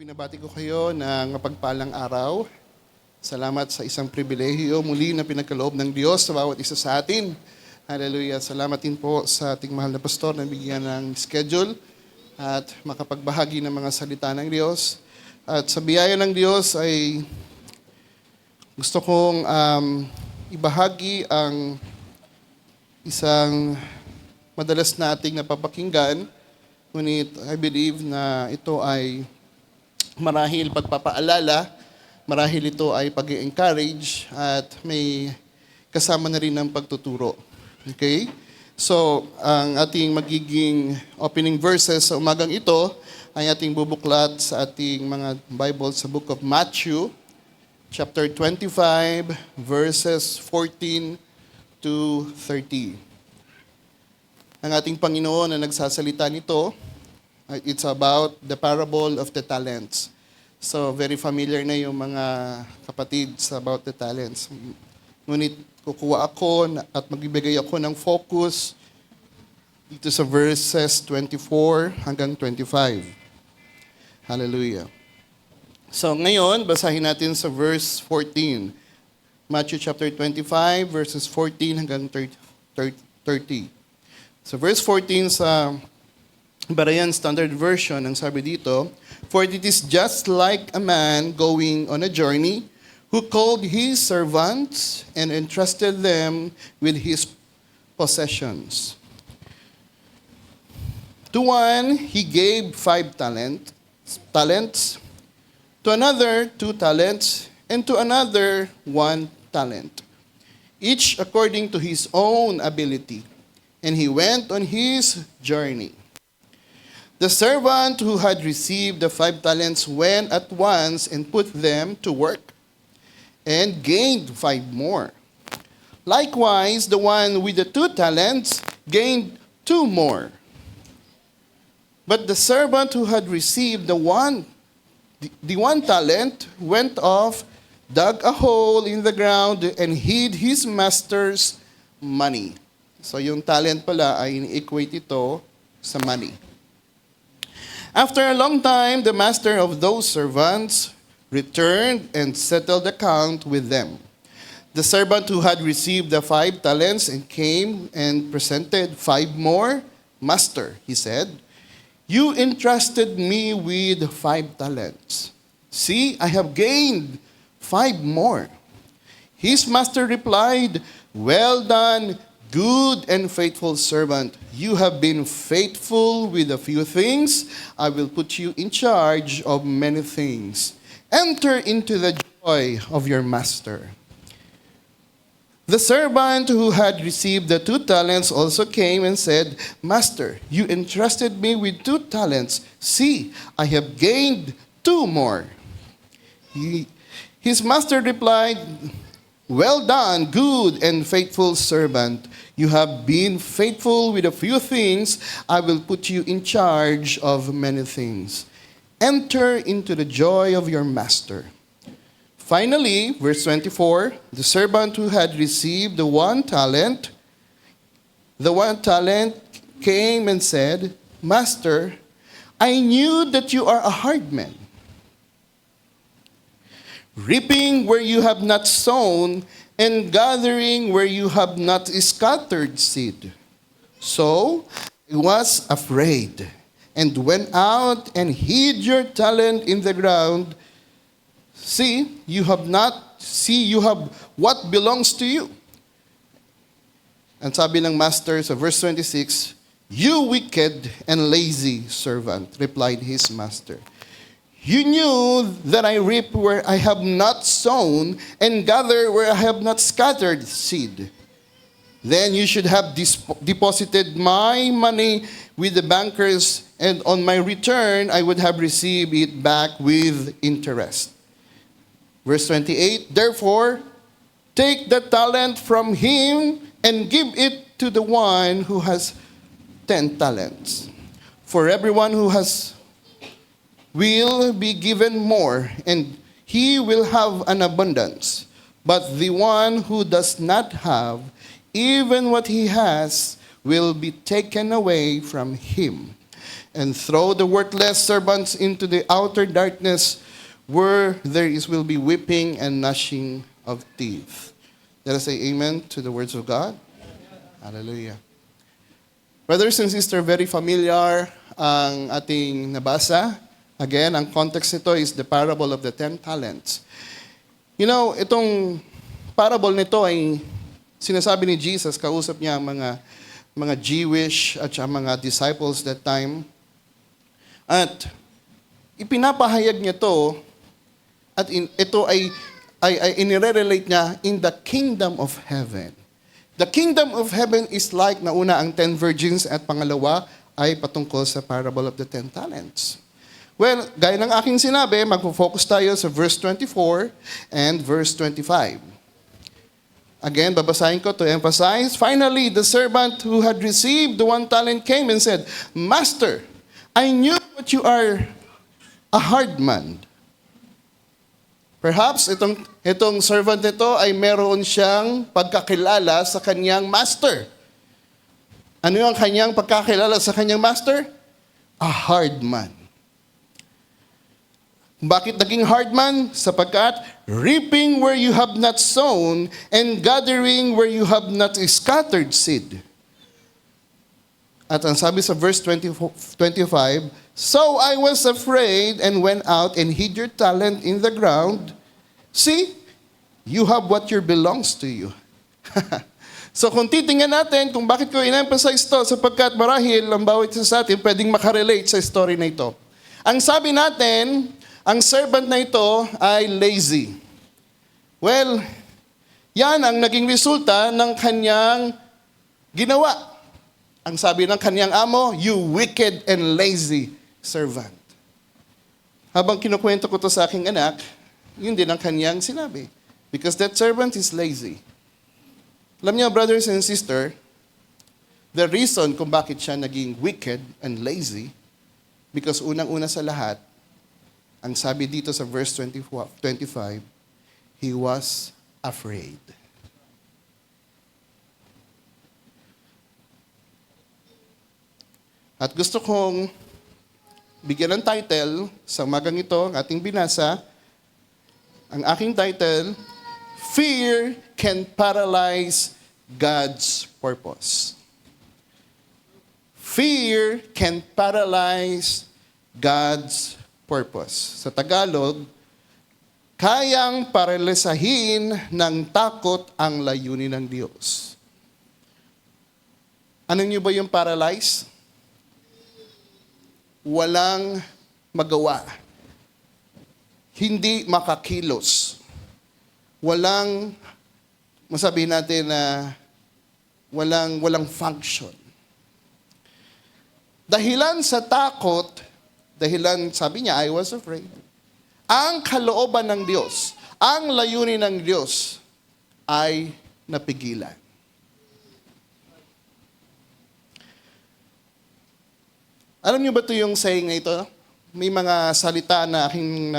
Binabati ko kayo ng mapagpalang araw. Salamat sa isang pribilehiyo muli na pinagkaloob ng Diyos sa bawat isa sa atin. Hallelujah. Salamat din po sa ating mahal na pastor na bigyan ng schedule at makapagbahagi ng mga salita ng Diyos. At sa biyaya ng Diyos ay gusto kong ibahagi ang isang madalas nating napapakinggan, ngunit I believe na ito ay marahil pagpapaalala, marahil ito ay pag-encourage at may kasama na rin ng pagtuturo. Okay? So, ang ating magiging opening verses sa umagang ito ay ating bubuklat sa ating mga Bible sa Book of Matthew, chapter 25, verses 14 to 30. Ang ating Panginoon na nagsasalita nito, it's about the parable of the talents. So, very familiar na yung mga kapatid sa about the talents. Ngunit kukuha ako at magbibigay ako ng focus dito sa verses 24 hanggang 25. Hallelujah. So, ngayon, basahin natin sa verse 14. Matthew chapter 25, verses 14 hanggang 30. So, verse 14 sa Barayan Standard Version, ang sabi dito, "For it is just like a man going on a journey who called his servants and entrusted them with his possessions. To one he gave 5 talents, to another 2 talents, and to another 1 talent, each according to his own ability. And he went on his journey. The servant who had received the 5 talents went at once and put them to work, and gained 5 more. Likewise, the one with the 2 talents gained 2 more. But the servant who had received the one talent went off, dug a hole in the ground, and hid his master's money." So yung talent pala ay ini-equate ito sa money. "After a long time, the master of those servants returned and settled account with them. The servant who had received the 5 talents and came and presented 5 more. 'Master,' he said, 'you entrusted me with 5 talents. See, I have gained 5 more.' His master replied, 'Well done, good and faithful servant. You have been faithful with a few things. I will put you in charge of many things. Enter into the joy of your master.' The servant who had received the 2 talents also came and said, 'Master, you entrusted me with 2 talents. See, I have gained 2 more.' His master replied, 'Well done, good and faithful servant. You have been faithful with a few things. I will put you in charge of many things. Enter into the joy of your master.' Finally, verse 24, the servant who had received the 1 talent came and said, 'Master, I knew that you are a hard man, reaping where you have not sown, and gathering where you have not scattered seed. So I was afraid, and went out and hid your talent in the ground. See, you have what belongs to you.' And sabi ng master sa verse 26, 'You wicked and lazy servant,' replied his master. 'You knew that I reap where I have not sown, and gather where I have not scattered seed. Then you should have deposited my money with the bankers, and on my return I would have received it back with interest.' Verse 28, 'Therefore, take the talent from him and give it to the one who has 10 talents. For everyone who has will be given more, and he will have an abundance. But the one who does not have, even what he has, will be taken away from him. and throw the worthless servants into the outer darkness, where will be weeping and gnashing of teeth. Let us say amen to the words of God. Hallelujah. Brothers and sisters, very familiar ang ating nabasa. Again, ang context nito is the parable of the 10 talents. You know, itong parable nito ay sinasabi ni Jesus, kausap niya ang mga Jewish at mga disciples that time. At ipinapahayag niya to, at ito ay inire-relate niya in the kingdom of heaven. The kingdom of heaven is like, nauna ang 10 virgins at pangalawa ay patungkol sa parable of the 10 talents. Well, gaya ng aking sinabi, magpo-focus tayo sa verse 24 and verse 25. Again, babasahin ko to emphasize. Finally, the servant who had received the 1 talent came and said, Master, I knew that you are a hard man. Perhaps itong servant nito ay meron siyang pagkakilala sa kanyang master. Ano yung kanyang pagkakilala sa kanyang master? A hard man. Bakit naging hard man? Sapagkat reaping where you have not sown and gathering where you have not scattered seed. At ang sabi sa verse 25, So I was afraid and went out and hid your talent in the ground. See, you have what belongs to you. So kung titingnan natin kung bakit ko in-emphasize to, sapagkat marahil ang bawat isa sa atin pwedeng makarelate sa story na ito. Ang sabi natin, ang servant na ito ay lazy. Well, yan ang naging resulta ng kanyang ginawa. Ang sabi ng kanyang amo, you wicked and lazy servant. Habang kinukwento ko to sa aking anak, yun din ang kanyang sinabi. Because that servant is lazy. Alam niyo, brothers and sisters, the reason kung bakit siya naging wicked and lazy, because unang-una sa lahat, ang sabi dito sa verse 25, he was afraid. At gusto kong bigyan ng title sa umagang ito, ang ating binasa. Ang aking title, Fear Can Paralyze God's Purpose. Fear can paralyze God's purpose. Sa Tagalog, kayang paralisahin ng takot ang layunin ng Diyos. Ano niyo ba yung paralyze? Walang magawa. Hindi makakilos. Walang, masabihin natin na walang function. Dahilan sa takot, dahilan, sabi niya, I was afraid. Ang kalooban ng Diyos, ang layunin ng Diyos ay napigilan. Alam niyo ba ito yung saying na ito? May mga salita na aking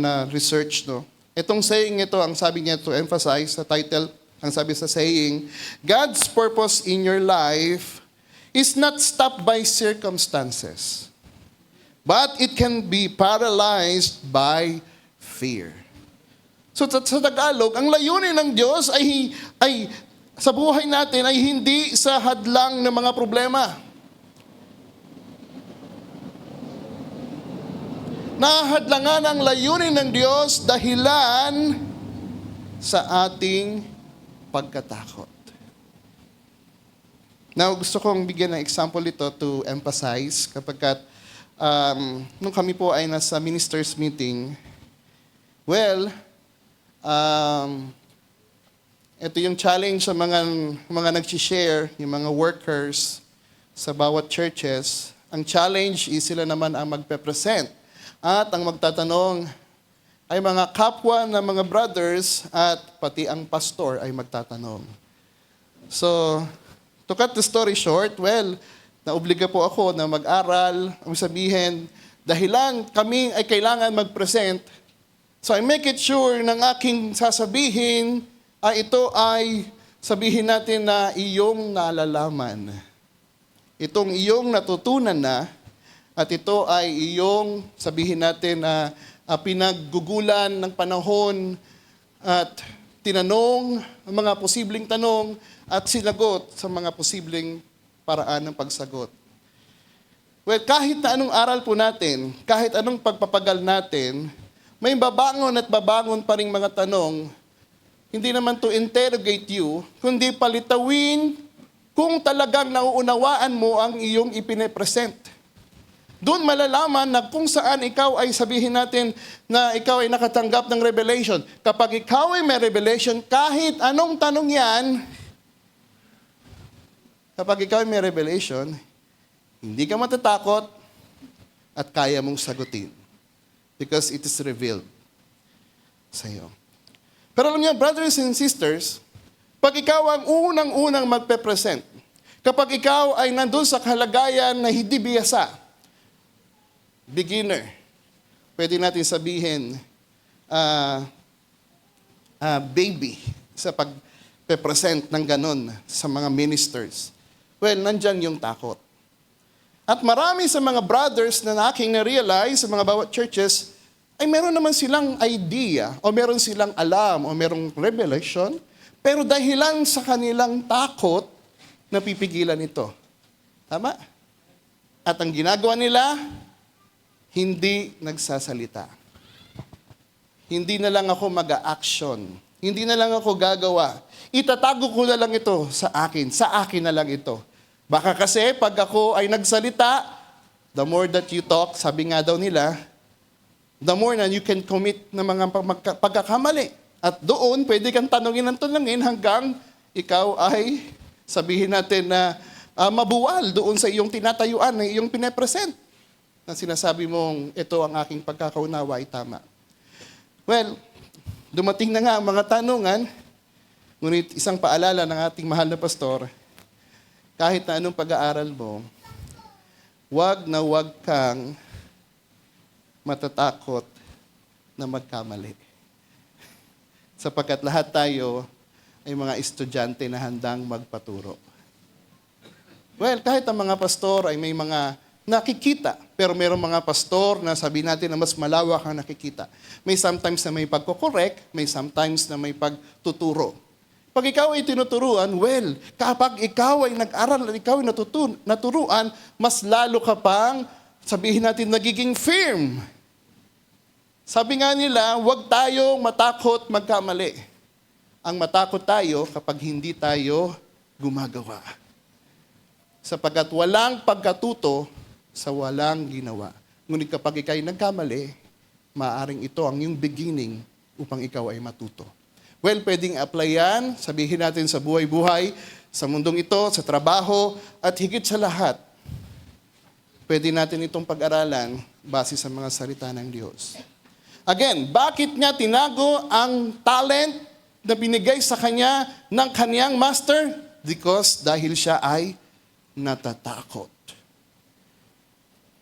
na-research, no? Itong saying ito, ang sabi niya to emphasize sa title, ang sabi sa saying, God's purpose in your life is not stopped by circumstances, but it can be paralyzed by fear. So sa Tagalog, ang layunin ng Diyos ay sa buhay natin ay hindi sa hadlang ng mga problema. Nahadlangan ang layunin ng Diyos dahilan sa ating pagkatakot. Now, gusto kong bigyan ng example ito to emphasize kapag nung kami po ay nasa ministers meeting, well, ito yung challenge sa mga nag-share, yung mga workers sa bawat churches. Ang challenge is sila naman ang magpe-present. At ang magtatanong ay mga kapwa na mga brothers at pati ang pastor ay magtatanong. So, to cut the story short, well, naobliga po ako na mag-aral. Ang sabihin, dahilan kami ay kailangan mag-present. So I make it sure ng aking sasabihin ay ito ay sabihin natin na iyong nalalaman. Itong iyong natutunan na At ito ay iyong, sabihin natin, na pinaggugulan ng panahon at tinanong ang mga posibleng tanong at sinagot sa mga posibleng paraan ng pagsagot. Well, kahit na anong aral po natin, kahit anong pagpapagal natin, may babangon at babangon pa ring mga tanong, hindi naman to interrogate you, kundi palitawin kung talagang nauunawaan mo ang iyong ipine-present. Doon malalaman na kung saan ikaw ay sabihin natin na ikaw ay nakatanggap ng revelation. Kapag ikaw ay may revelation, kahit anong tanong yan, kapag ikaw ay may revelation, hindi ka matatakot at kaya mong sagutin. Because it is revealed sa iyo. Pero alam niyo, brothers and sisters, pag ikaw ang unang-unang magpe-present, kapag ikaw ay nandun sa kalagayan na hindi biyasa, beginner, pwede natin sabihin, baby, sa pag-present ng ganon sa mga ministers. Well, nandyan yung takot. At marami sa mga brothers na aking na-realize sa mga bawat churches, ay meron naman silang idea, o meron silang alam, o merong revelation, pero dahilan sa kanilang takot, napipigilan ito. Tama? At ang ginagawa nila, hindi nagsasalita. Hindi na lang ako mag-a-action. Hindi na lang ako gagawa. Itatago ko na lang ito sa akin. Sa akin na lang ito. Baka kasi pag ako ay nagsalita, the more that you talk, sabi nga daw nila, the more na you can commit ng mga pagkakamali. At doon, pwede kang tanungin ng tanungin hanggang ikaw ay sabihin natin na mabuwal doon sa iyong tinatayuan, na iyong pinapresent. Na sinasabi mong ito ang aking pagkakaunawa ay tama. Well, dumating na nga ang mga tanungan, ngunit isang paalala ng ating mahal na pastor, kahit na anong pag-aaral mo, wag na wag kang matatakot na magkamali. Sapagkat lahat tayo ay mga estudyante na handang magpaturo. Well, kahit ang mga pastor ay may mga nakikita, pero mayroong mga pastor na sabi natin na mas malawak ang nakikita. May sometimes na may pagko-correct, may sometimes na may pagtuturo. Pag ikaw ay tinuturuan, well, kapag ikaw ay nag-aral at ikaw ay naturuan, mas lalo ka pang, sabihin natin, nagiging firm. Sabi nga nila, huwag tayong matakot magkamali. Ang matakot tayo kapag hindi tayo gumagawa. Sapagkat walang pagkatuto sa walang ginawa. Ngunit kapag ikaw ay nagkamali, maaaring ito ang iyong beginning upang ikaw ay matuto. Well, pwedeng apply yan, sabihin natin sa buhay-buhay, sa mundong ito, sa trabaho, at higit sa lahat, pwede natin itong pag-aralan base sa mga salita ng Diyos. Again, bakit niya tinago ang talent na binigay sa kanya ng kanyang master? Because dahil siya ay natatakot.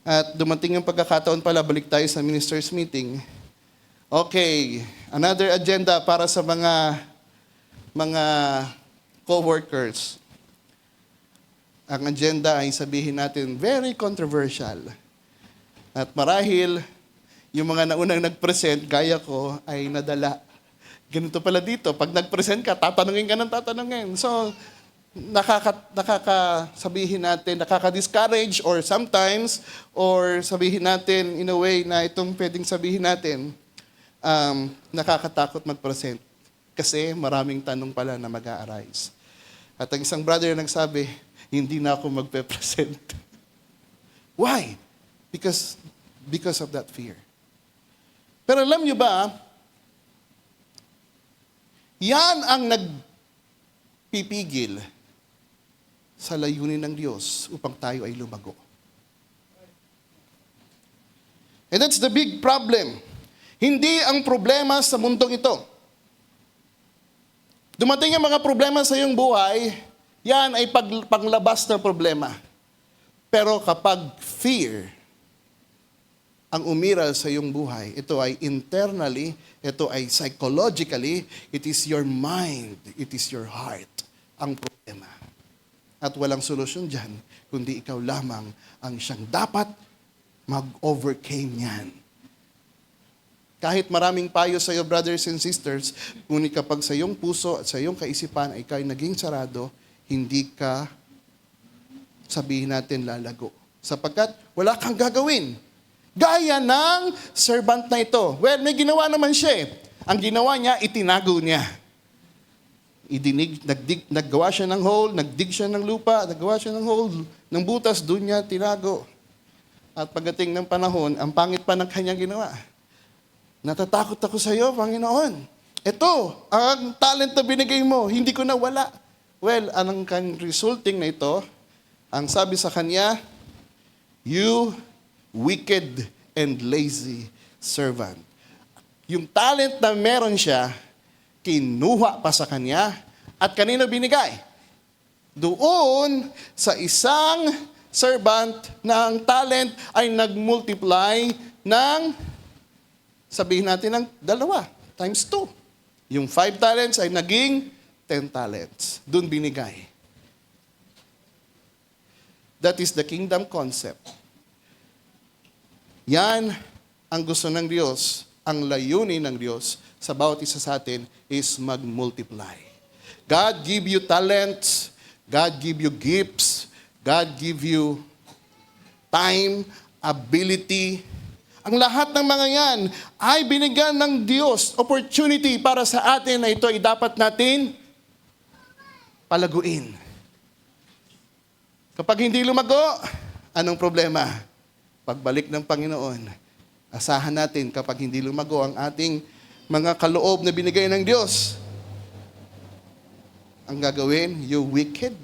At dumating yung pagkakataon pala, balik tayo sa ministers meeting. Okay, another agenda para sa mga co-workers. Ang agenda ay sabihin natin, very controversial. At marahil, yung mga naunang nag-present, gaya ko, ay nadala. Ganito pala dito, pag nag-present ka, tatanungin ka ng tatanungin. So, sabihin natin, nakaka-discourage or sometimes, or sabihin natin in a way na itong pwedeng sabihin natin, nakakatakot mag-present. Kasi maraming tanong pala na mag-a-arise. At ang isang brother nagsabi, hindi na ako magpe-present. Why? Because of that fear. Pero alam nyo ba, yan ang nagpipigil sa layunin ng Diyos upang tayo ay lumago. And that's the big problem. Hindi ang problema sa mundong ito. Dumating ang mga problema sa iyong buhay, yan ay panglabas ng problema. Pero kapag fear ang umiral sa iyong buhay, ito ay internally, ito ay psychologically, it is your mind, it is your heart ang problema. At walang solusyon dyan, kundi ikaw lamang ang siyang dapat mag-overcame yan. Kahit maraming payo sa iyo, brothers and sisters, ngunit kapag sa iyong puso at sa iyong kaisipan ay ika'y naging sarado, hindi ka, sabihin natin, lalago. Sapagkat wala kang gagawin. Gaya ng servant na ito. Well, may ginawa naman siya eh. Ang ginawa niya, itinago niya. Naggawa siya ng hole, nagdig siya ng lupa, naggawa siya ng hole, ng butas, doon niya tinago. At pagdating ng panahon, ang pangit pa ng kanyang ginawa. Natatakot ako sa iyo, Panginoon. Ito, ang talent na binigay mo, hindi ko nawala. Well, anong resulting na ito? Ang sabi sa kanya, you wicked and lazy servant. Yung talent na meron siya, kinuha pa sa kanya, at kanino binigay? Doon sa isang servant na ang talent ay nag-multiply ng, sabihin natin, ng 2 times 2. Yung 5 talents ay naging 10 talents. Doon binigay. That is the kingdom concept. Yan ang gusto ng Diyos, ang layunin ng Diyos sa bawat isa sa atin is mag-multiply. God give you talents, God give you gifts, God give you time, ability. Ang lahat ng mga yan ay binigyan ng Diyos opportunity para sa atin na ito ay dapat natin palaguin. Kapag hindi lumago, anong problema? Pagbalik ng Panginoon, asahan natin kapag hindi lumago ang ating mga kaloob na binigay ng Diyos, ang gagawin, you wicked,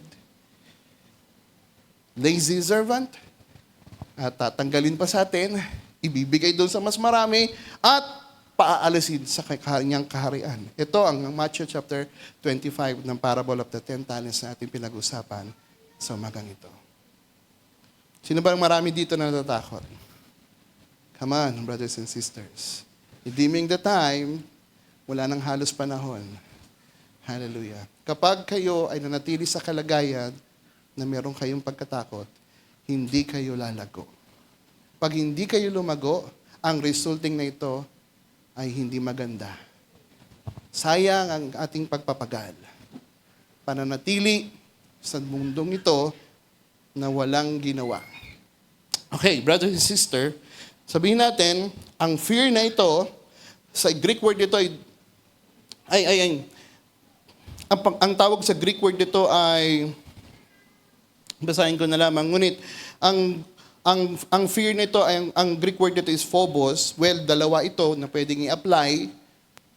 lazy servant, at tatanggalin pa sa atin, ibibigay doon sa mas marami, at paaalisin sa kanyang kaharian. Ito ang Matthew chapter 25 ng parable of the 10 talents na ating pinag-usapan sa umagang ito. Sino ba ang marami dito na natatakot? Come on, brothers and sisters. Redeeming the time, wala nang halos panahon. Hallelujah. Kapag kayo ay nanatili sa kalagayan na meron kayong pagkatakot, hindi kayo lalago. Pag hindi kayo lumago, ang resulting na ito ay hindi maganda. Sayang ang ating pagpapagal. Pananatili sa mundong ito na walang ginawa. Okay, brother and sister, sabihin natin, ang fear na ito, sa Greek word ito ang tawag sa Greek word dito ay, basahin ko na lamang, ngunit, ang fear nito, ang Greek word dito is phobos. Well, dalawa ito na pwedeng i-apply,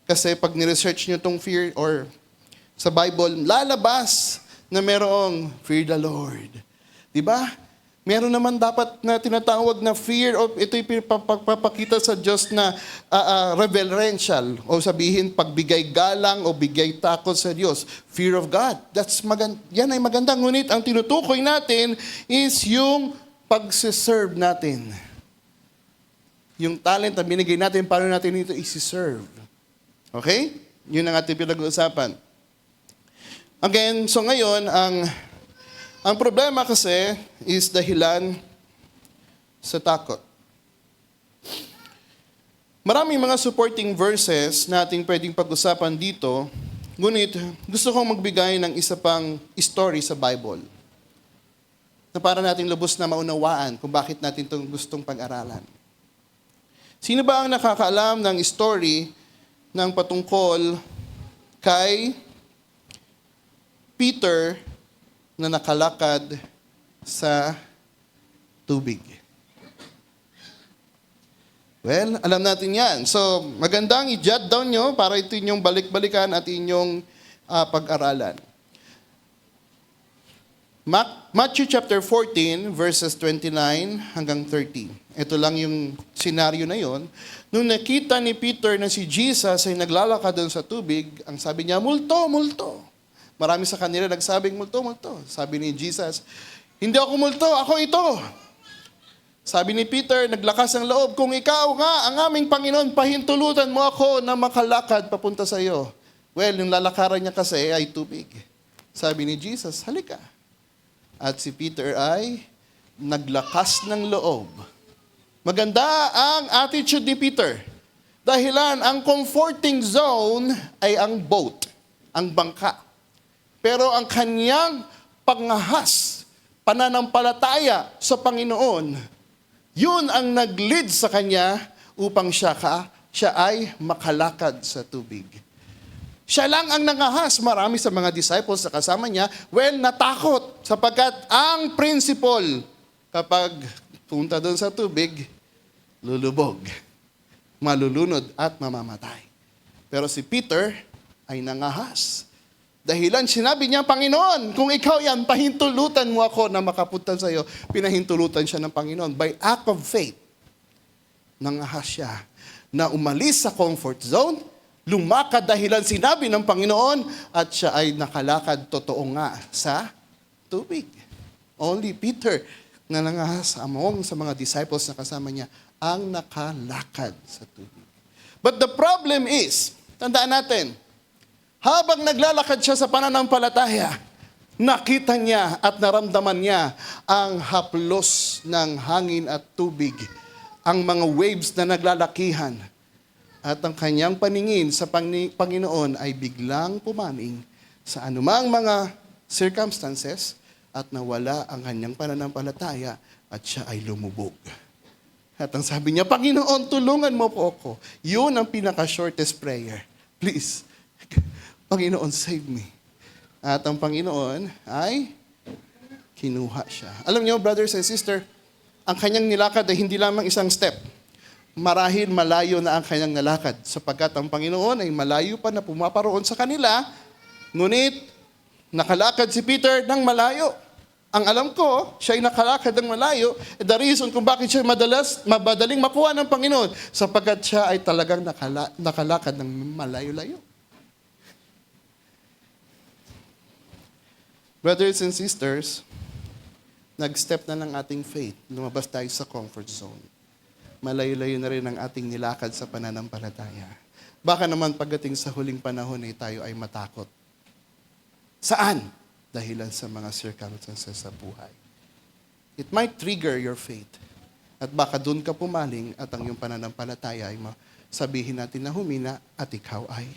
kasi pag ni-research nyo itong fear, or sa Bible, lalabas na merong fear the Lord. Diba? Meron naman dapat na tinatawag na fear of, ito'y papakita sa Diyos na reverential, o sabihin pagbigay galang o bigay takot sa Diyos. Fear of God. Yan ay maganda. Ngunit ang tinutukoy natin is yung pagsiserve natin. Yung talent na binigay natin, paano natin ito isi-serve. Okay? Yun ang ating pinag-uusapan. Again, so ngayon, ang problema kasi is dahilan sa takot. Maraming mga supporting verses na ating pwedeng pag-usapan dito, ngunit gusto kong magbigay ng isa pang story sa Bible na para natin lubos na maunawaan kung bakit natin itong gustong pag-aralan. Sino ba ang nakakaalam ng story ng patungkol kay Peter na nakalakad sa tubig? Well, alam natin yan. So, magandang i-jot down nyo para ito inyong balik-balikan at inyong pag-aralan. Matthew chapter 14, verses 29 hanggang 30. Ito lang yung senaryo na yon. Nung nakita ni Peter na si Jesus ay naglalakad doon sa tubig, ang sabi niya, multo, multo. Marami sa kanila nagsabing, multo, multo. Sabi ni Jesus, hindi ako multo, ako ito. Sabi ni Peter, naglakas ang loob, kung ikaw nga, ang aming Panginoon, pahintulutan mo ako na makalakad papunta sa iyo. Well, yung lalakaran niya kasi ay tubig. Sabi ni Jesus, halika. At si Peter ay naglakas ng loob Maganda ang attitude ni Peter. Dahilan, ang comforting zone ay ang boat, ang bangka. Pero ang kanyang pangahas, pananampalataya sa Panginoon, yun ang nag-lead sa kanya upang siya ay makalakad sa tubig. Siya lang ang nangahas. Marami sa mga disciples na kasama niya, natakot. Sapagkat ang principle, kapag punta doon sa tubig, lulubog, malulunod at mamamatay. Pero si Peter ay nangahas. Dahilan, sinabi niya, Panginoon, kung ikaw yan, pahintulutan mo ako na makapunta sa iyo. Pinahintulutan siya ng Panginoon. By act of faith, nangahas siya na umalis sa comfort zone, lumakad dahilan sinabi ng Panginoon, at siya ay nakalakad totoo nga sa tubig. Only Peter na nangahas among sa mga disciples na kasama niya ang nakalakad sa tubig. But the problem is, tandaan natin, habang naglalakad siya sa pananampalataya, nakita niya at naramdaman niya ang haplos ng hangin at tubig, ang mga waves na naglalakihan. At ang kanyang paningin sa Panginoon ay biglang pumaning sa anumang mga circumstances at nawala ang kanyang pananampalataya at siya ay lumubog. At ang sabi niya, Panginoon, tulungan mo po ako. Yun ang pinaka-shortest prayer. Please, Panginoon, save me. At ang Panginoon ay kinuha siya. Alam niyo, brothers and sisters, ang kanyang nilakad ay hindi lamang isang step. Marahil malayo na ang kanyang nalakad sapagkat ang Panginoon ay malayo pa na pumaparoon sa kanila, ngunit nakalakad si Peter ng malayo. Ang alam ko, siya ay nakalakad ng malayo. The reason kung bakit siya madaling makuha ng Panginoon, sapagkat siya ay talagang nakalakad ng malayo-layo. Brothers and sisters, nag-step na ng ating faith. Lumabas tayo sa comfort zone. Malayo-layo na rin ang ating nilakad sa pananampalataya. Baka naman pagdating sa huling panahon ay tayo ay matakot. Saan? Dahilan sa mga circumstances sa buhay. It might trigger your faith. At baka doon ka pumaling at ang iyong pananampalataya ay sabihin natin na humina at ikaw ay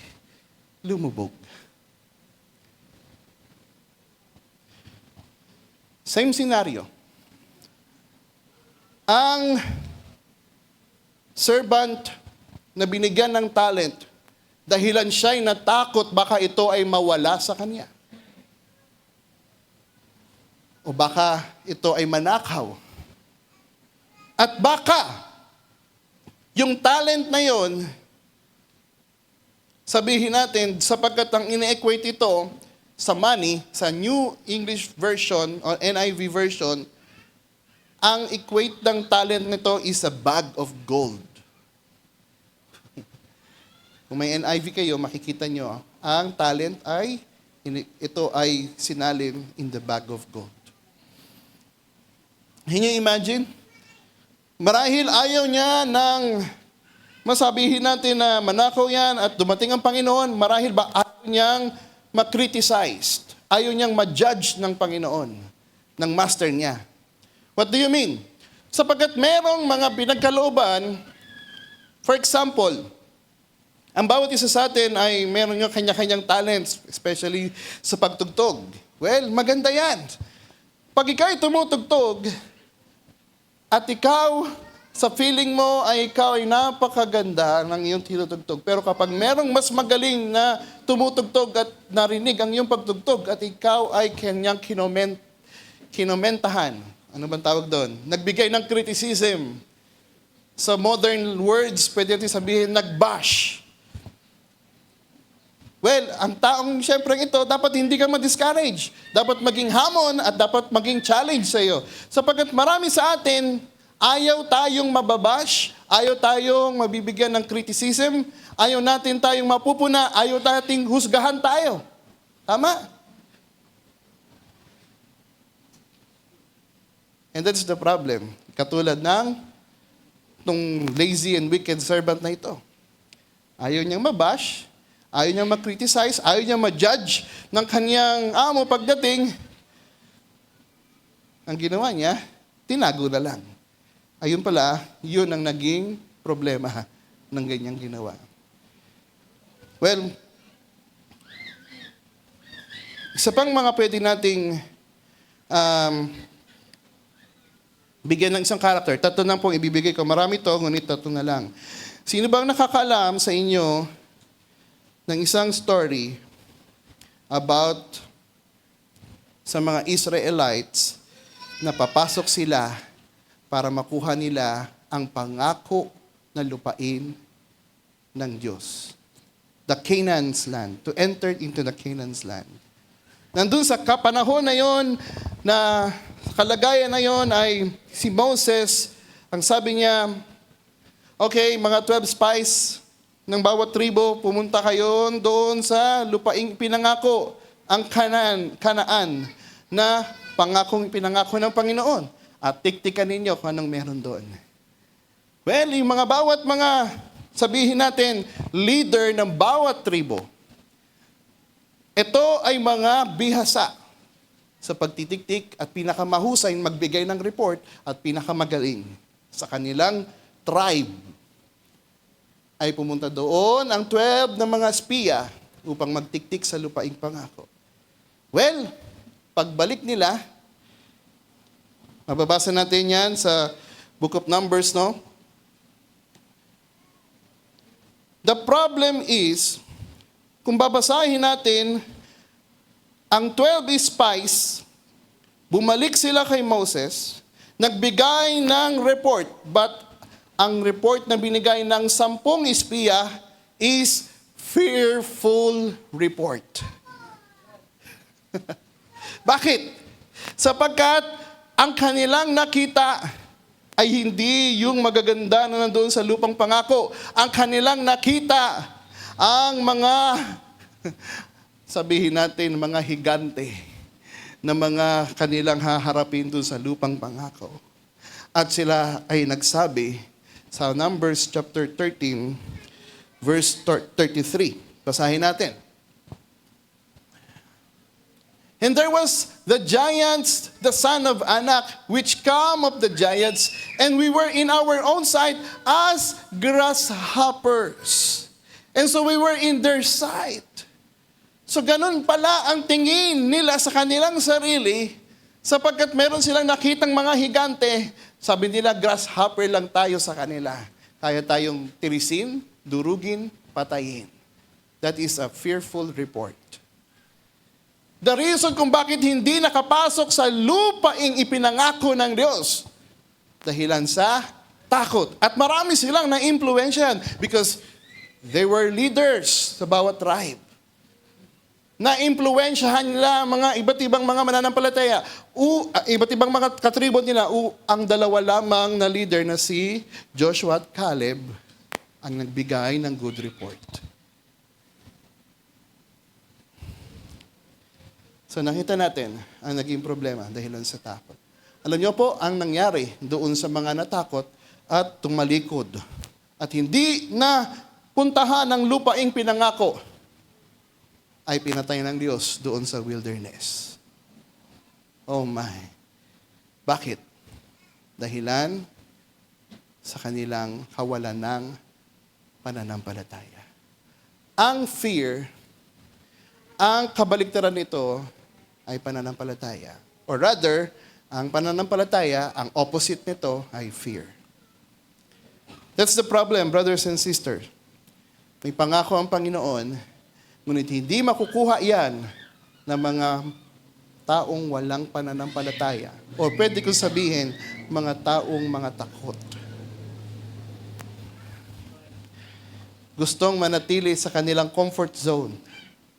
lumubog. Same scenario. Ang servant na binigyan ng talent, dahilan siya'y natakot baka ito ay mawala sa kanya. O baka ito ay manakaw. At baka yung talent na yon, sabihin natin, sapagkat ang ine-equate ito sa money, sa New English Version o NIV version, ang equate ng talent nito is a bag of gold. Kung may NIV kayo, makikita nyo, ang talent ay, ito ay sinalin in the bag of gold. Can you imagine? Marahil ayaw niya ng masabihin natin na manakaw yan at dumating ang Panginoon, marahil ba ayaw niyang ma-criticize, ayaw niyang ma-judge ng Panginoon, ng master niya. What do you mean? Sapagkat merong mga pinagkalooban, for example, ang bawat isa sa atin ay meron yung kanya-kanyang talents, especially sa pagtugtog. Well, maganda yan. Pag ikaw ay tumutugtog, at ikaw, sa feeling mo ay ikaw ay napakaganda ng iyong tinutugtog. Pero kapag merong mas magaling na tumutugtog at narinig ang iyong pagtugtog at ikaw ay kanyang kinomentahan, ano bang tawag doon? Nagbigay ng criticism. Sa modern words, pwede natin sabihin, nagbash. Well, ang taong siyempre ito, dapat hindi ka ma-discourage. Dapat maging hamon at dapat maging challenge sa iyo. Sapagkat marami sa atin, ayaw tayong mababash, ayaw tayong mabibigyan ng criticism, ayaw natin tayong mapupuna, ayaw nating husgahan tayo. Tama? And that's the problem. Katulad ng itong lazy and wicked servant na ito. Ayaw niyang mabash, ayaw niyang ma-criticize, ayaw niyang ma-judge ng kanyang amo pagdating. Ang ginawa niya, tinago na lang. Ayun pala, yun ang naging problema ng ganyang ginawa. Well, isa pang mga pwede nating bigyan ng isang character. 3 lang pong ibibigay ko. Marami to, ngunit 3 na lang. Sino bang nakakaalam sa inyo ng isang story about sa mga Israelites na papasok sila para makuha nila ang pangako na lupain ng Diyos? The Canaan's land, to enter into the Canaan's land. Nandun sa kapanahon na yon, na kalagayan na yon ay si Moses, ang sabi niya, okay, mga 12 spies ng bawat tribo, pumunta kayo doon sa lupaing pinangako, ang Kanaan, na pangakong pinangako ng Panginoon. At tiktikan ninyo kung anong meron doon. Well, yung bawat mga, sabihin natin, leader ng bawat tribo, ito ay mga bihasa sa pagtitiktik at pinakamahusay magbigay ng report at pinakamagaling sa kanilang tribe. Ay pumunta doon ang 12 na mga espiya upang magtiktik sa lupaing pangako. Well, pagbalik nila, mababasa natin yan sa Book of Numbers, no? The problem is, kung babasahin natin, ang 12 spies, bumalik sila kay Moses, nagbigay ng report, but ang report na binigay ng 10 espiya is fearful report. Bakit? Sapagkat ang kanilang nakita ay hindi yung magaganda na nandoon sa lupang pangako. Ang kanilang nakita, ang mga, sabihin natin, mga higante na mga kanilang haharapin doon sa lupang pangako. At sila ay nagsabi sa Numbers chapter 13, verse 33. Basahin natin. And there was the giants, the son of Anak, which come of the giants, and we were in our own sight as grasshoppers. And so we were in their sight. So ganun pala ang tingin nila sa kanilang sarili, sapagkat meron silang nakitang mga higante, sabi nila grasshopper lang tayo sa kanila. Kaya tayong tirisin, durugin, patayin. That is a fearful report. The reason kung bakit hindi nakapasok sa lupaing ipinangako ng Diyos, dahilan sa takot. At marami silang na-impluensyahan because they were leaders sa bawat tribe. Na-impluensyahan nila mga iba't ibang mga mananampalataya. Iba't ibang mga katribo nila. Ang 2 lamang na leader na si Joshua at Caleb ang nagbigay ng good report. So nakita natin ang naging problema dahil sa takot. Alam niyo po, ang nangyari doon sa mga natakot at tumalikod at hindi na puntahan ng lupaing pinangako ay pinatay ng Diyos doon sa wilderness. Oh my. Bakit? Dahilan sa kanilang kawalan ng pananampalataya. Ang fear, ang kabaligtaran nito ay pananampalataya. Or rather, ang pananampalataya, ang opposite nito ay fear. That's the problem, brothers and sisters. May pangako ang Panginoon, ngunit hindi makukuha yan ng mga taong walang pananampalataya. O pwede kong sabihin, mga taong mga takot. Gustong manatili sa kanilang comfort zone.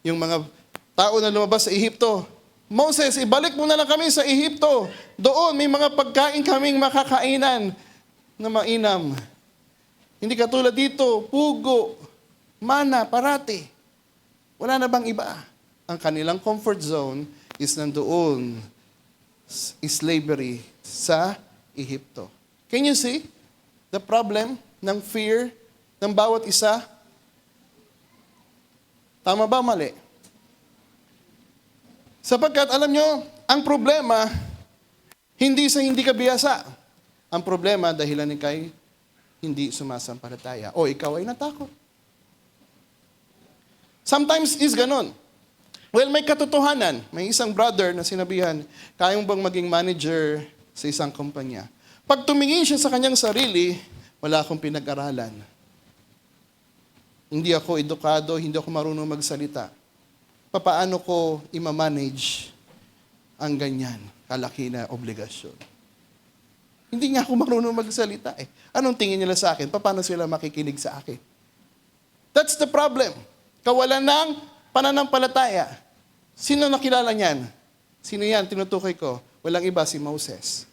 Yung mga tao na lumabas sa Ehipto, Moses, ibalik mo na lang kami sa Ehipto. Doon may mga pagkain kaming makakainan na mainam. Hindi katulad dito, pugo, mana, parati. Wala na bang iba? Ang kanilang comfort zone is nandoon, slavery sa Ehipto. Can you see the problem ng fear ng bawat isa? Tama ba, mali? Sapagkat alam nyo, ang problema, hindi sa hindi ka biyasa. Ang problema, dahilan ni kay hindi sumasampalataya. O ikaw ay natakot. Sometimes is ganon. Well, may katotohanan. May isang brother na sinabihan, kaya mo bang maging manager sa isang kumpanya? Pag tumingin siya sa kanyang sarili, wala akong pinag-aralan. Hindi ako edukado, hindi ako marunong magsalita. Papaano ko ima-manage ang ganyan kalaki na obligasyon? Hindi nga ako marunong magsalita eh. Anong tingin nila sa akin? Paano sila makikinig sa akin? That's the problem. Kawalan ng pananampalataya. Sino nakilala niyan? Sino yan? Tinutukoy ko. Walang iba, si Moses.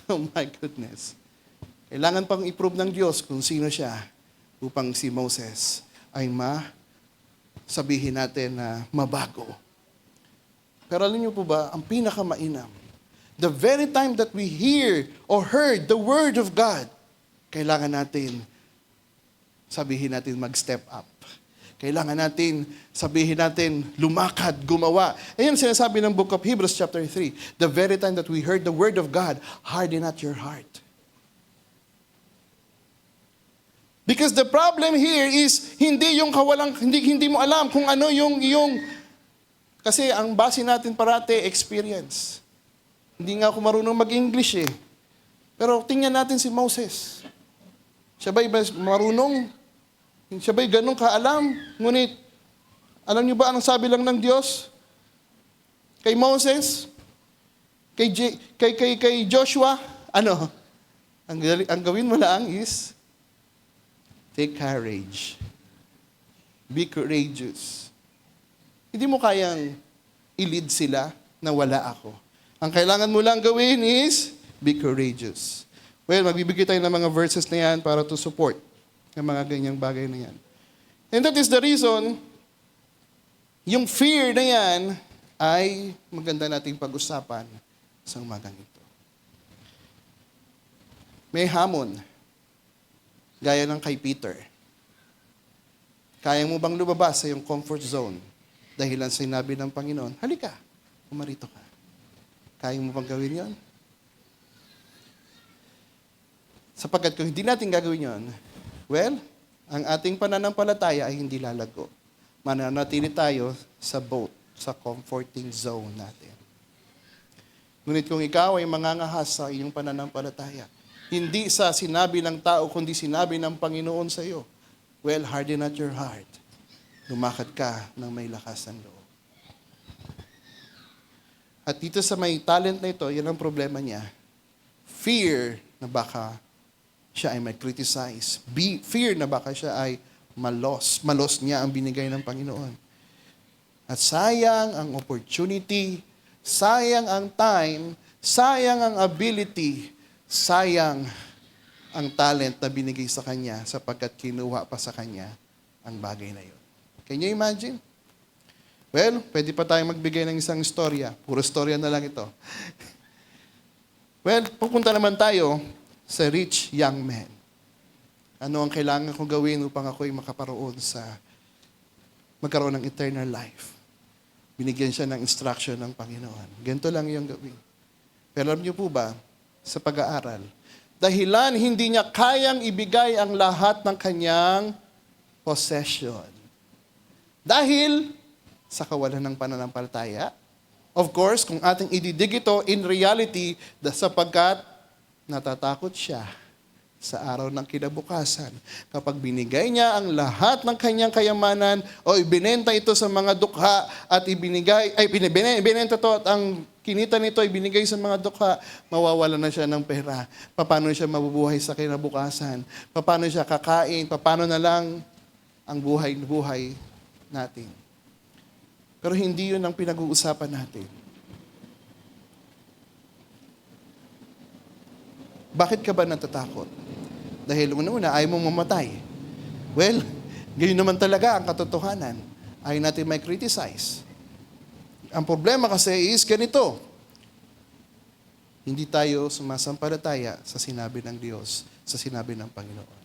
Oh my goodness. Kailangan pang i-prove ng Diyos kung sino siya upang si Moses ay sabihin natin na mabago. Pero alam niyo po ba, ang pinakamainam, the very time that we hear or heard the Word of God, kailangan natin sabihin natin mag-step up. Kailangan natin sabihin natin lumakad, gumawa. Ayun sinasabi ng book of Hebrews chapter 3. The very time that we heard the Word of God, harden not your heart. Because the problem here is hindi yung hindi mo alam kung ano yung kasi ang base natin parati experience. Hindi nga ako marunong mag-English eh. Pero tingnan natin si Moses. Siya ba'y marunong? Siya ba'y ganun kaalam? Ngunit, alam niyo ba anong sabi lang ng Diyos? Kay Moses? Kay Joshua? Ano? Ang gawin mo lang is, take courage. Be courageous. Hindi mo kayang i-lead sila na wala ako. Ang kailangan mo lang gawin is, be courageous. Well, magbibigay tayo ng mga verses na yan para to support ng mga ganyang bagay na yan. And that is the reason, yung fear na yan ay maganda nating pag-usapan sa umagang ito. May hamon, gaya ng kay Peter. Kaya mo bang lumabas sa iyong comfort zone? Dahilan sa sinabi ng Panginoon, halika, pumarito ka. Kaya mo bang gawin yon? Sapagkat kung hindi natin gagawin yon, well, ang ating pananampalataya ay hindi lalago. Mananatili tayo sa boat, sa comforting zone natin. Ngunit kung ikaw ay mangangahas sa iyong pananampalataya, hindi sa sinabi ng tao, kundi sinabi ng Panginoon sa iyo, well, harden not your heart. Lumakad ka ng may lakas ng loob. At dito sa may talent na ito, yan ang problema niya. Fear na baka siya ay mag-criticize. Fear na baka siya ay malos. Malos niya ang binigay ng Panginoon. At sayang ang opportunity, sayang ang time, sayang ang ability, sayang ang talent na binigay sa kanya sapagkat kinuha pa sa kanya ang bagay na yun. Can you imagine? Well, pwede pa tayong magbigay ng isang istorya. Puro istorya na lang ito. Well, pupunta naman tayo sa rich young man. Ano ang kailangan kong gawin upang ako'y magkaroon ng eternal life? Binigyan siya ng instruction ng Panginoon. Ganito lang yung gawin. Pero alam niyo po ba, sa pag-aaral, dahilan hindi niya kayang ibigay ang lahat ng kanyang possession. Dahil sa kawalan ng pananampalataya, of course, kung ating ididig ito in reality, sapagkat natatakot siya sa araw ng kinabukasan. Kapag binigay niya ang lahat ng kanyang kayamanan o ibinenta ito sa mga dukha at ibinenta to at ang kinita nito ibinigay sa mga dukha, mawawala na siya ng pera. Paano siya mabubuhay sa kinabukasan? Paano siya kakain? Paano na lang ang buhay natin? Pero hindi yun ang pinag-uusapan natin. Bakit ka ba natatakot? Dahil una-una, ayaw mong mamatay. Well, ganyan naman talaga ang katotohanan. Ayaw natin may criticize. Ang problema kasi is ganito. Hindi tayo sumasampalataya sa sinabi ng Diyos, sa sinabi ng Panginoon.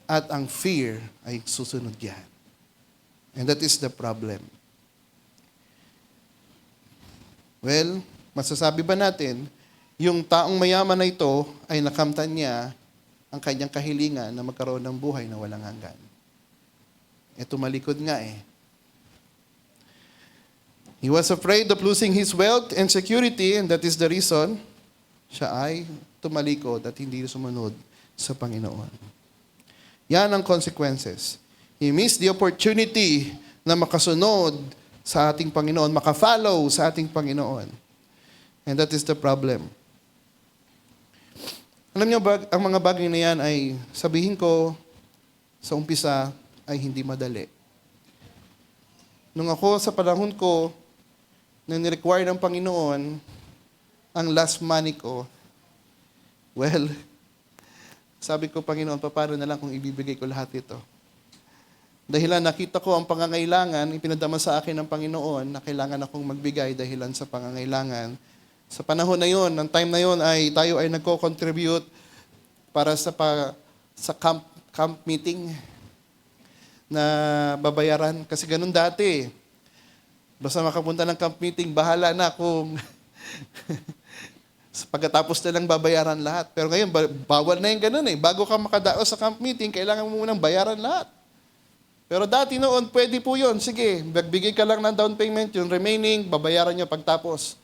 At ang fear ay susunod yan. And that is the problem. Well, masasabi ba natin, Yung taong mayaman na ito ay nakamtan niya ang kanyang kahilingan na magkaroon ng buhay na walang hanggan. Tumalikod nga eh. He was afraid of losing his wealth and security, and that is the reason siya ay tumalikod at hindi sumunod sa Panginoon. Yan ang consequences. He missed the opportunity na makasunod sa ating Panginoon, makafollow sa ating Panginoon. And that is the problem. Alam niyo, ang mga bagay na yan ay, sabihin ko, sa umpisa, ay hindi madali. Nung ako sa panahon ko, na ni-require ng Panginoon, ang last money ko, well, sabi ko, Panginoon, paano na lang kung ibibigay ko lahat ito? Dahilan nakita ko ang pangangailangan, ipinadama sa akin ng Panginoon na kailangan akong magbigay dahilan sa pangangailangan. Sa panahon na yon, ng time na yon ay tayo ay nagko-contribute para sa camp meeting na babayaran. Kasi ganun dati. Basta makapunta ng camp meeting, bahala na kung pagkatapos na lang babayaran lahat. Pero ngayon, bawal na yung ganun eh. Bago ka makadaos sa camp meeting, kailangan mo munang bayaran lahat. Pero dati noon, pwede po yun. Sige, magbigay ka lang ng down payment, yung remaining, babayaran nyo pagtapos.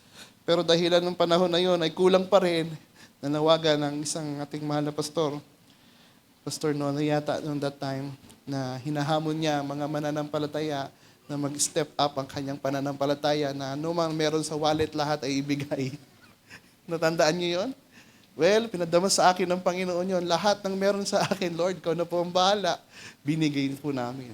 Pero dahilan ng panahon na yun, ay kulang pa rin. Nanawagan ng isang ating mahal na pastor. Pastor Nono yata noong that time, na hinahamon niya mga mananampalataya na mag-step up ang kanyang pananampalataya na anumang meron sa wallet lahat ay ibigay. Natandaan niyo yun? Well, pinadama sa akin ng Panginoon yun. Lahat ng meron sa akin, Lord, ikaw na po ang bahala. Binigay po namin.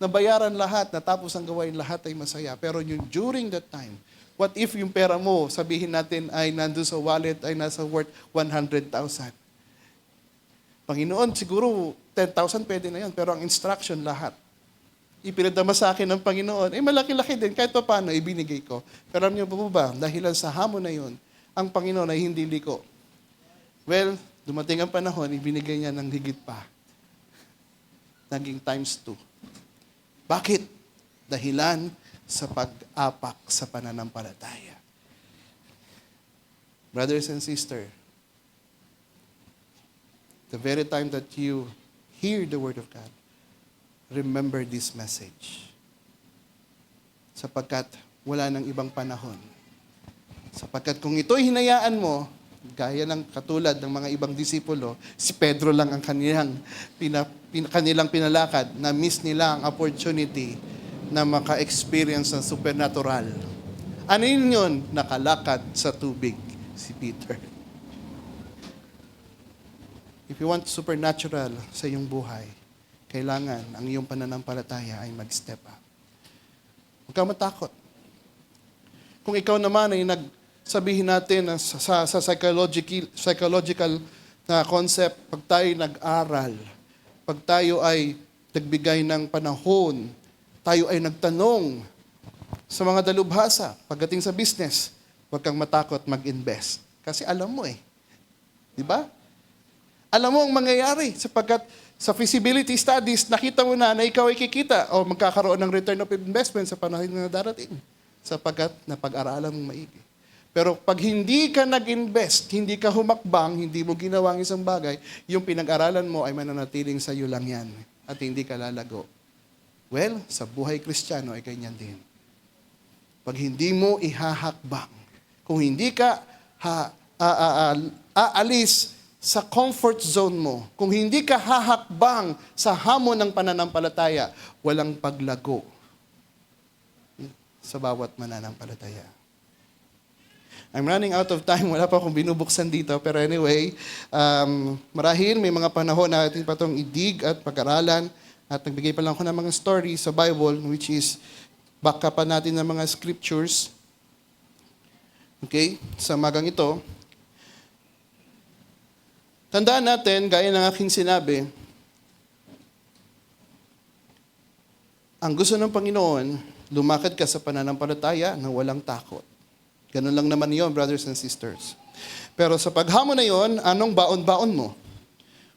Nabayaran lahat, natapos ang gawain lahat ay masaya. Pero yung during that time, what if yung pera mo, sabihin natin ay nandun sa wallet, ay nasa worth 100,000. Panginoon, siguro 10,000 pwede na yun, pero ang instruction lahat. Ipinadama sa akin ng Panginoon, malaki-laki din, kahit pa paano, ibinigay ko. Pero alam niyo po ba, dahilan sa hamon na yun, ang Panginoon ay hindi liko. Well, dumating ang panahon, ibinigay niya ng higit pa. Naging times 2. Bakit? Dahilan sa pag-apak sa pananampalataya. Brothers and sisters, the very time that you hear the Word of God, remember this message. Sapagkat wala nang ibang panahon. Sapagkat kung ito'y hinayaan mo, gaya ng katulad ng mga ibang disipulo, si Pedro lang ang kanilang pinalakad, na miss nila ang opportunity na maka-experience ng supernatural. Ano yun? Nakalakad sa tubig si Peter. If you want supernatural sa iyong buhay, kailangan ang iyong pananampalataya ay mag-step up. Huwag kang matakot. Kung ikaw naman ay sabihin natin sa psychological na concept, pag tayo nag-aral, pag tayo ay nagbigay ng panahon, tayo ay nagtanong sa mga dalubhasa, pagdating sa business, huwag kang matakot mag-invest. Kasi alam mo eh. Di ba? Alam mo ang mangyayari sapagkat sa feasibility studies, nakita mo na ikaw ay kikita o magkakaroon ng return of investment sa panahon na darating sapagkat napag-aralan mong maigi. Pero pag hindi ka nag-invest, hindi ka humakbang, hindi mo ginawang isang bagay, yung pinag-aralan mo ay mananatiling sa iyo lang yan at hindi ka lalago. Well, sa buhay Kristiyano ay ganyan din. Pag hindi mo ihahakbang, kung hindi ka aalis sa comfort zone mo, kung hindi ka hahakbang sa hamon ng pananampalataya, walang paglago sa bawat mananampalataya. I'm running out of time. Wala pa akong binubuksan dito. Pero anyway, marahil may mga panahon na atin pa itong idig at pag-aralan. At nagbigay pa lang ako ng mga stories sa Bible, which is backupan natin ng mga scriptures. Okay? Sa magang ito. Tandaan natin, gaya ng aking sinabi, ang gusto ng Panginoon, lumakad ka sa pananampalataya na walang takot. Ganun lang naman yun, brothers and sisters. Pero sa paghamon na yun, anong baon-baon mo?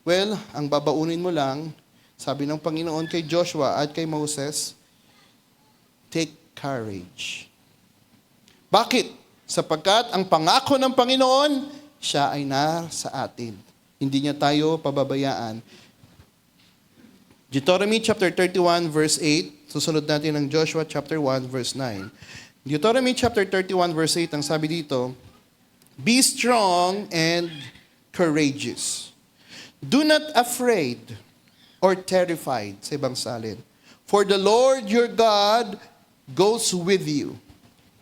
Well, ang babaunin mo lang, sabi ng Panginoon kay Joshua at kay Moses, take courage. Bakit? Sapagkat ang pangako ng Panginoon, siya ay nasa atin. Hindi niya tayo pababayaan. Deuteronomy chapter 31 verse 8. Susunod natin ang Joshua chapter 1 verse 9. Deuteronomy chapter 31 verse 8, ang sabi dito, be strong and courageous. Do not afraid or terrified, sa ibang salin. For the Lord your God goes with you.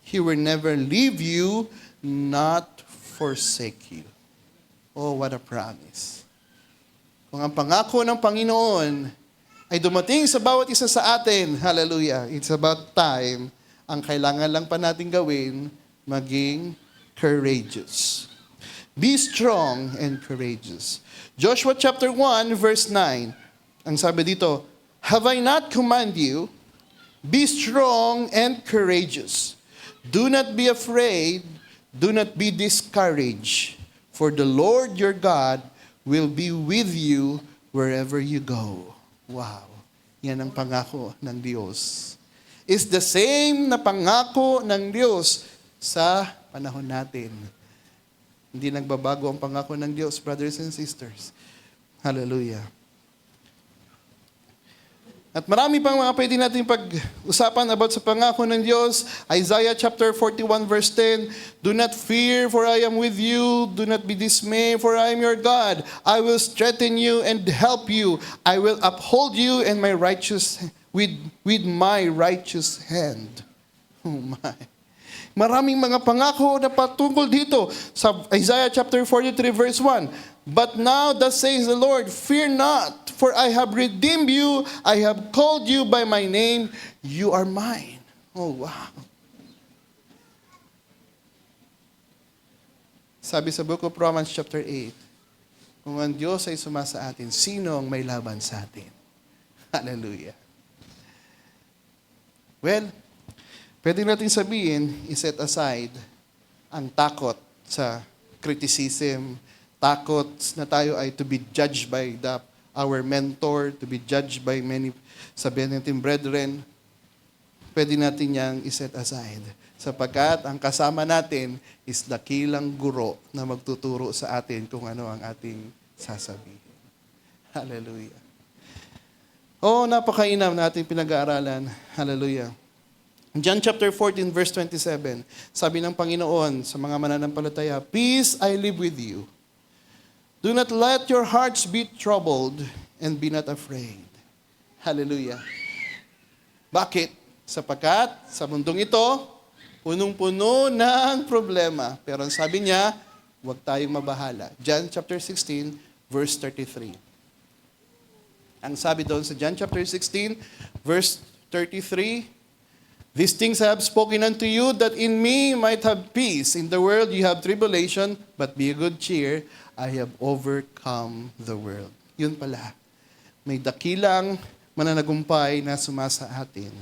He will never leave you, not forsake you. Oh, what a promise. Kung ang pangako ng Panginoon ay dumating sa bawat isa sa atin, hallelujah, it's about time, ang kailangan lang pa natin gawin, maging courageous. Be strong and courageous. Joshua chapter 1 verse 9, ang sabi dito, have I not commanded you, be strong and courageous. Do not be afraid, do not be discouraged, for the Lord your God will be with you wherever you go. Wow. Yan ang pangako ng Diyos. It's the same na pangako ng Diyos sa panahon natin. Hindi nagbabago ang pangako ng Diyos, brothers and sisters. Hallelujah. At marami pang mga pwede natin pag-usapan about sa pangako ng Diyos. Isaiah chapter 41 verse 10, do not fear, for I am with you. Do not be dismayed, for I am your God. I will strengthen you and help you. I will uphold you in my with my righteous hand. Oh my. Maraming mga pangako na patungkol dito sa Isaiah chapter 43 verse 1. But now thus says the Lord, fear not, for I have redeemed you, I have called you by my name, you are mine. Oh, wow. Sabi sa book of Romans chapter 8, kung ang Diyos ay sumasa atin, sino ang may laban sa atin? Hallelujah. Well, pwede natin sabihin, iset aside ang takot sa criticism, takot na tayo ay to be judged by our mentor, to be judged by many, sabihin natin, brethren, pwede natin yang iset aside. Sapagkat ang kasama natin is dakilang guro na magtuturo sa atin kung ano ang ating sasabihin. Hallelujah. Oh, napakainam na ating pinag-aaralan. Hallelujah. John chapter 14 verse 27, sabi ng Panginoon sa mga mananampalataya, peace I leave with you. Do not let your hearts be troubled and be not afraid. Hallelujah. Bakit? Sapagkat sa mundong ito, punong-puno ng problema. Pero ang sabi niya, huwag tayong mabahala. John chapter 16, verse 33. Ang sabi doon sa John chapter 16, verse 33, these things I have spoken unto you, that in me might have peace. In the world you have tribulation, but be of good cheer. I have overcome the world. Yun pala. May dakilang mananagumpay na sumasa atin.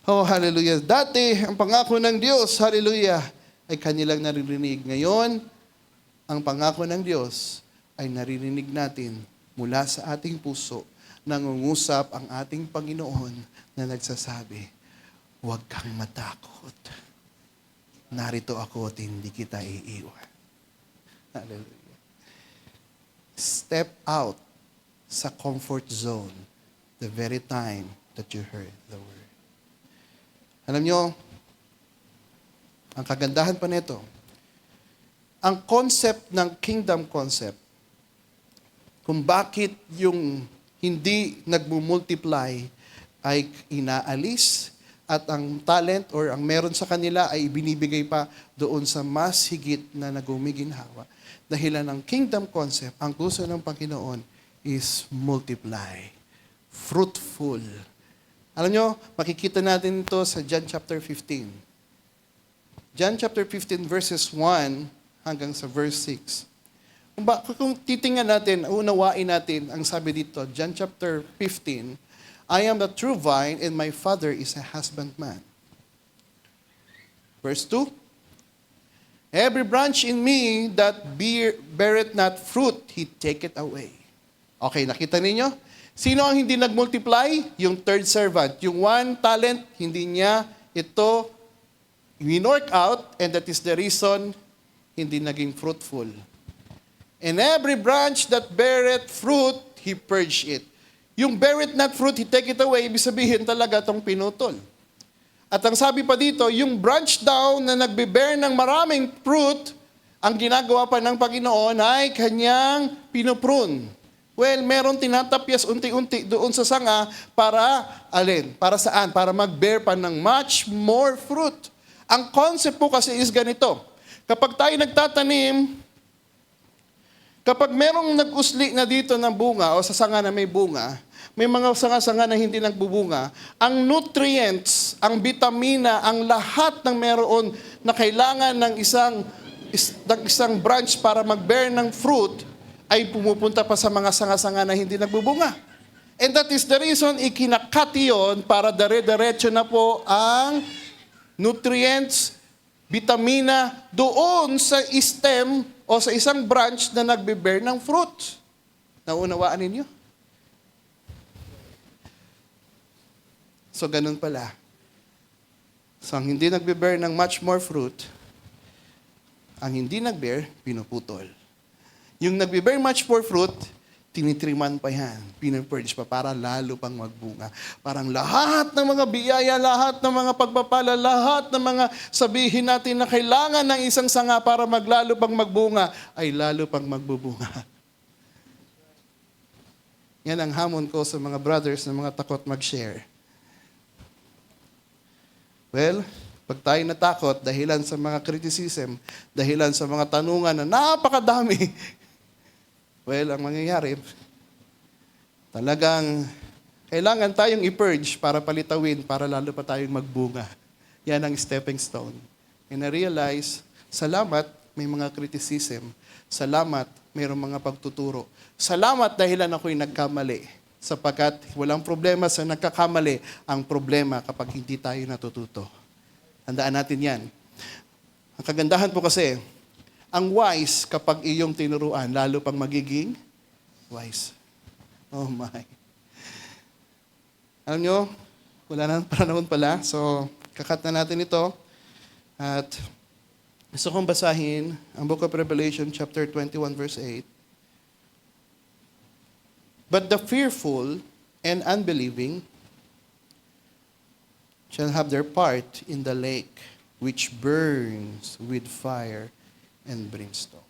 Oh, hallelujah. Dati, ang pangako ng Diyos, hallelujah, ay kanilang naririnig. Ngayon, ang pangako ng Diyos ay naririnig natin mula sa ating puso. Nangungusap ang ating Panginoon na nagsasabi, huwag kang matakot. Narito ako at hindi kita iiwan. Hallelujah. Step out sa comfort zone the very time that you heard the word. Alam nyo, ang kagandahan pa nito, ang concept ng kingdom concept, kung bakit yung hindi nagmumultiply ay inaalis, at ang talent or ang meron sa kanila ay ibinibigay pa doon sa mas higit na nagumiginhawa. Dahilan ng kingdom concept, ang gusto ng Panginoon is multiply, fruitful. Alam nyo, makikita natin ito sa John chapter 15. John chapter 15 verses 1 hanggang sa verse 6. Kung titingnan natin, unawain natin ang sabi dito, John chapter 15, I am the true vine and my Father is a husbandman. Verse 2, every branch in me that beareth not fruit, He taketh away. Okay, nakita ninyo? Sino ang hindi nag-multiply? Yung third servant. Yung one talent, hindi niya ito Winork out, and that is the reason hindi naging fruitful. And every branch that beareth fruit, He purged it. Yung beareth not fruit, He take it away, ibig sabihin talaga itong pinutol. At ang sabi pa dito, yung branch daw na nagbe-bear ng maraming fruit, ang ginagawa pa ng Panginoon ay Kanyang pinuprune. Well, meron tinatapyas unti-unti doon sa sanga para alin? Para saan? Para mag-bear pa ng much more fruit. Ang concept po kasi is ganito. Kapag tayo nagtatanim, kapag merong nag-usli na dito ng bunga o sa sanga na may bunga, may mga sanga-sanga na hindi nagbubunga, ang nutrients, ang vitamina, ang lahat ng meron na kailangan ng isang branch para mag-bear ng fruit ay pumupunta pa sa mga sanga-sanga na hindi nagbubunga. And that is the reason ikinakat yun para dire-diretso na po ang nutrients, vitamina doon sa stem o sa isang branch na nagbe-bear ng fruit. Naunawaan ninyo? So, ganun pala. So, ang hindi nagbe-bear ng much more fruit, ang hindi nag-bear, pinuputol. Yung nagbe-bear much more fruit, tinitriman pa yan, pinupurge pa para lalo pang magbunga. Parang lahat ng mga biyaya, lahat ng mga pagpapala, lahat ng mga sabihin natin na kailangan ng isang sanga para maglalo pang magbunga, ay lalo pang magbubunga. Yan ang hamon ko sa mga brothers na mga takot mag-share. Well, pag tayo natakot, dahilan sa mga criticism, dahilan sa mga tanungan na napakadami, well, ang mangyayari, talagang kailangan tayong i-purge para palitawin, para lalo pa tayong magbunga. Yan ang stepping stone. And I realize, salamat, may mga criticism. Salamat, mayroong mga pagtuturo. Salamat dahilan ako'y nagkamali. Sapagkat walang problema sa nagkakamali, ang problema kapag hindi tayo natututo. Tandaan natin yan. Ang kagandahan po kasi, ang wise kapag iyong tinuruan, lalo pang magiging wise. Oh my. Alam nyo, wala na panahon pala, so kakat na natin ito. At gusto kong basahin ang Book of Revelation, chapter 21, verse 8. But the fearful and unbelieving shall have their part in the lake which burns with fire and brimstone.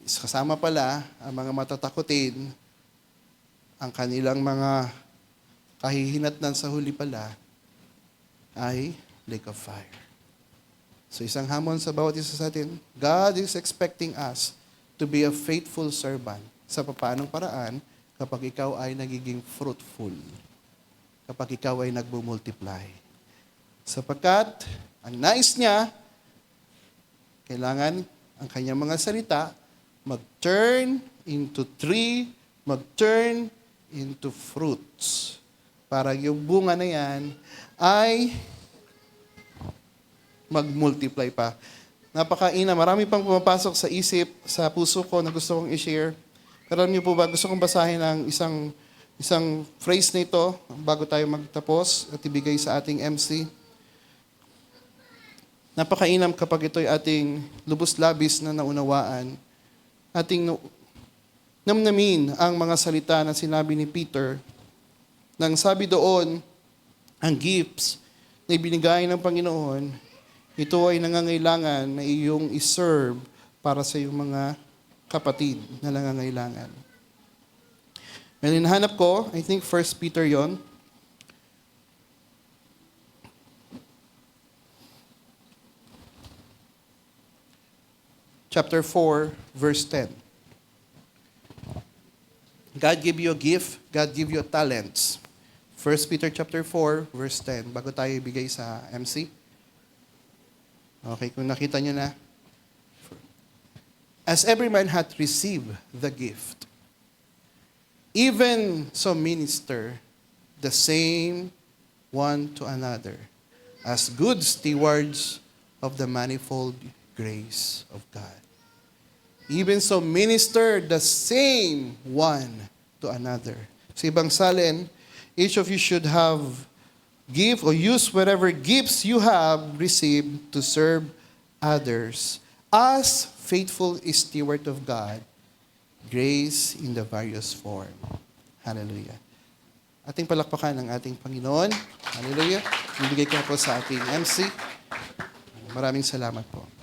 Kasama pala ang mga matatakutin, ang kanilang mga kahihinatnan sa huli pala ay lake of fire. So isang hamon sa bawat isa sa atin, God is expecting us to be a faithful servant sa papaanong paraan kapag ikaw ay nagiging fruitful, kapag ikaw ay nagbo-multiply. Sapagkat ang nais niya, kailangan ang kanyang mga salita mag-turn into tree, mag-turn into fruits. Para yung bunga na yan ay mag-multiply pa. Napakaina, marami pang pumapasok sa isip, sa puso ko na gusto kong i-share. Pero alam niyo po ba, gusto kong basahin ang isang phrase na ito bago tayo magtapos at ibigay sa ating MC. Napakainam kapag ito'y ating lubos-labis na naunawaan. Ating namnamin ang mga salita na sinabi ni Peter. Nang sabi doon, ang gifts na ibinigay ng Panginoon, ito ay nangangailangan na iyong iserve para sa iyong mga kapatid na nangangailangan. May hinahanap ko, I think 1 Peter yon. Chapter 4, verse 10. God give you a gift, God give you talents. 1 Peter chapter 4, verse 10. Bago tayo ibigay sa MC. Okay, kung nakita nyo na. As every man hath received the gift, even so minister the same one to another, as good stewards of the manifold grace of God. Even so minister the same one to another. Sa ibang salin, each of you should have Give or use whatever gifts you have received to serve others as faithful steward of God, grace in the various form. Hallelujah. Ating palakpakan ng ating Panginoon. Hallelujah. Ibigay ko na po sa ating MC. Maraming salamat po.